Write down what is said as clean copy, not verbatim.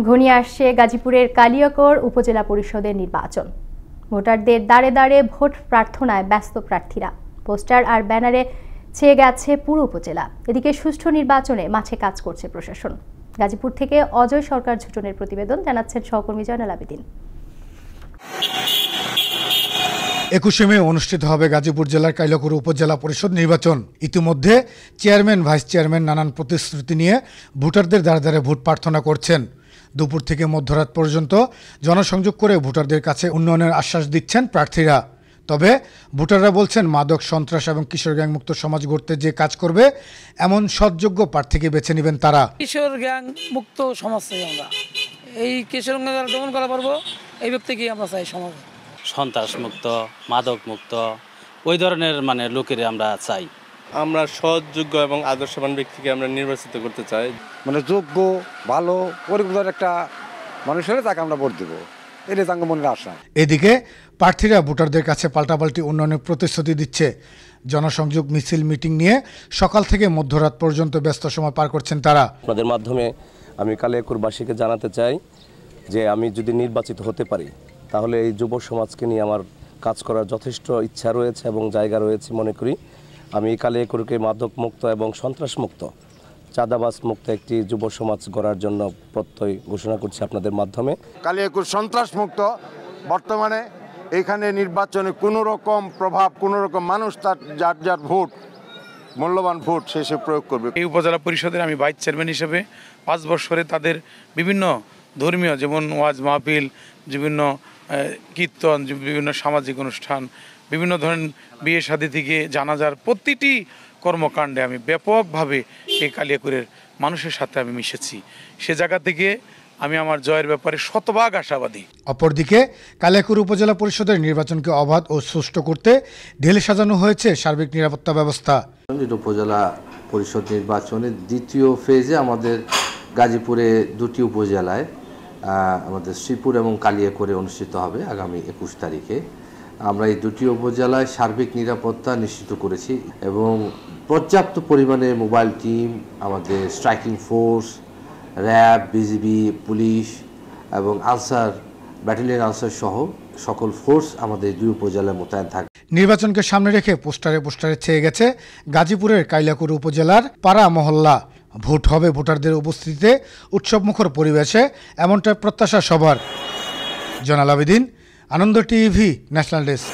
ঘনিয়ে আসছে গাজীপুরের কালিয়াকৈর উপজেলা পরিষদের নির্বাচন। ভোটারদের দাঁড়ে দাঁড়ে ভোট প্রার্থনায় ব্যস্ত প্রার্থীরা। পোস্টার আর ব্যানারে ছেয়ে গেছে পুরো উপজেলা। এদিকে সুষ্ঠু নির্বাচনে মাঠে কাজ করছে প্রশাসন। গাজীপুর থেকে অজয় সরকার ঝুটনের প্রতিবেদন, জানাচ্ছেন সহকর্মী জয়নাল আবেদিন। 21 মে অনুষ্ঠিত হবে গাজীপুর জেলার কালিয়াকৈর উপজেলা পরিষদ নির্বাচন। ইতিমধ্যে চেয়ারম্যান, ভাইস চেয়ারম্যান নানান প্রতিশ্রুতি নিয়ে ভোটারদের দ্বারে দ্বারে ভোট প্রার্থনা করছেন। দুপুর থেকে মধ্যরাত পর্যন্ত জনসংযোগ করে ভোটারদের কাছে উন্নয়নের আশ্বাস দিচ্ছেন প্রার্থীরা। তবে ভোটাররা বলছেন, মাদক, সন্ত্রাস এবং কিশোর গ্যাং মুক্ত সমাজ গড়তে যে কাজ করবে এমন সৎযোগ্য প্রার্থীকে বেছে নেবেন তারা। কিশোর গ্যাং মুক্ত সমাজ চাই আমরা। এই কিশোর গ্যাং দমন করা পারবো এই ব্যক্তিকে আমরা চাই সমাজে। সন্ত্রাস মুক্ত, মাদক মুক্ত, ওই ধরনের লোকের আমরা চাই। আমরা সৎ, যোগ্য এবং আদর্শবান ব্যক্তিকে আমরা নির্বাচিত করতে চাই। যোগ্য, ভালো, পরিবার একটা মানুষ হলে তাকে আমরা ভোট দেবো, এটাই তাঙ্গ মনের আশা। এদিকে প্রার্থীরা ভোটারদের কাছে পাল্টাপাল্টি উন্নয়নের প্রতিশ্রুতি দিচ্ছে। জনসংযোগ, মিছিল, মিটিং নিয়ে সকাল থেকে মধ্যরাত পর্যন্ত ব্যস্ত সময় পার করছেন তারা। আপনাদের মাধ্যমে আমি কালিয়াকৈরবাসীকে জানাতে চাই যে আমি যদি নির্বাচিত হতে পারি তাহলে এই যুব সমাজকে নিয়ে আমার কাজ করার যথেষ্ট ইচ্ছা রয়েছে এবং জায়গা রয়েছে। মনে করি আমি কালিয়াকৈরকে মাদক মুক্ত এবং সন্ত্রাস মুক্ত, চাঁদাবাজ মুক্ত একটি যুব সমাজ গড়ার জন্য প্রত্যয় ঘোষণা করছি আপনাদের মাধ্যমে। কালিয়াকৈর সন্ত্রাস মুক্ত। বর্তমানে এখানে নির্বাচনে কোনো রকম প্রভাব, কোনো রকম মানুষ তার যার যার ভোট, মূল্যবান ভোট সে প্রয়োগ করবে। এই উপজেলা পরিষদের আমি ভাইস চেয়ারম্যান হিসেবে 5 বছরে তাদের বিভিন্ন ধর্মীয়, যেমন ওয়াজ মাহফিল, বিভিন্ন কীর্তন, বিভিন্ন সামাজিক অনুষ্ঠান, বিভিন্ন ধরনের বিয়ে শাদী থেকে জানাজার প্রতিটি কর্মকাণ্ডে আমি ব্যাপকভাবে এই কালিয়াকৈরের মানুষের সাথে আমি মিশেছি। সে জায়গা থেকে আমি আমার জয়ের ব্যাপারে শতভাগ আশাবাদী। অপরদিকে কালিয়াকৈর উপজেলা পরিষদের নির্বাচনকে অবাধ ও সুষ্ঠু করতে ঢেলে সাজানো হয়েছে সার্বিক নিরাপত্তা ব্যবস্থা। উপজেলা পরিষদ নির্বাচনের দ্বিতীয় ফেজে আমাদের গাজীপুরে 2টি উপজেলায় আমাদের শ্রীপুর এবং কালিয়াকৈরে অনুষ্ঠিত হবে আগামী 21 তারিখে। আমরা এই 2টি উপজেলায় সার্বিক নিরাপত্তা নিশ্চিত করেছি এবং পর্যাপ্ত পরিমাণে মোবাইল টিম, আমাদের striking force, RAB, BGB, police এবং আনসার, ব্যাটালিয়ন আনসার সহ সকল ফোর্স আমাদের 2 উপজেলায় মোতায়েন থাকে। নির্বাচনকে সামনে রেখে পোস্টারে ছেয়ে গেছে গাজীপুরের কালিয়াকৈর উপজেলার পাড়া মহল্লা। ভোট হবে ভোটারদের উপস্থিতিতে উৎসবমুখর পরিবেশে, এমনটাই প্রত্যাশা সবার। জয়নাল আবেদিন, আনন্দ টিভি, ন্যাশনাল ডেস্ক।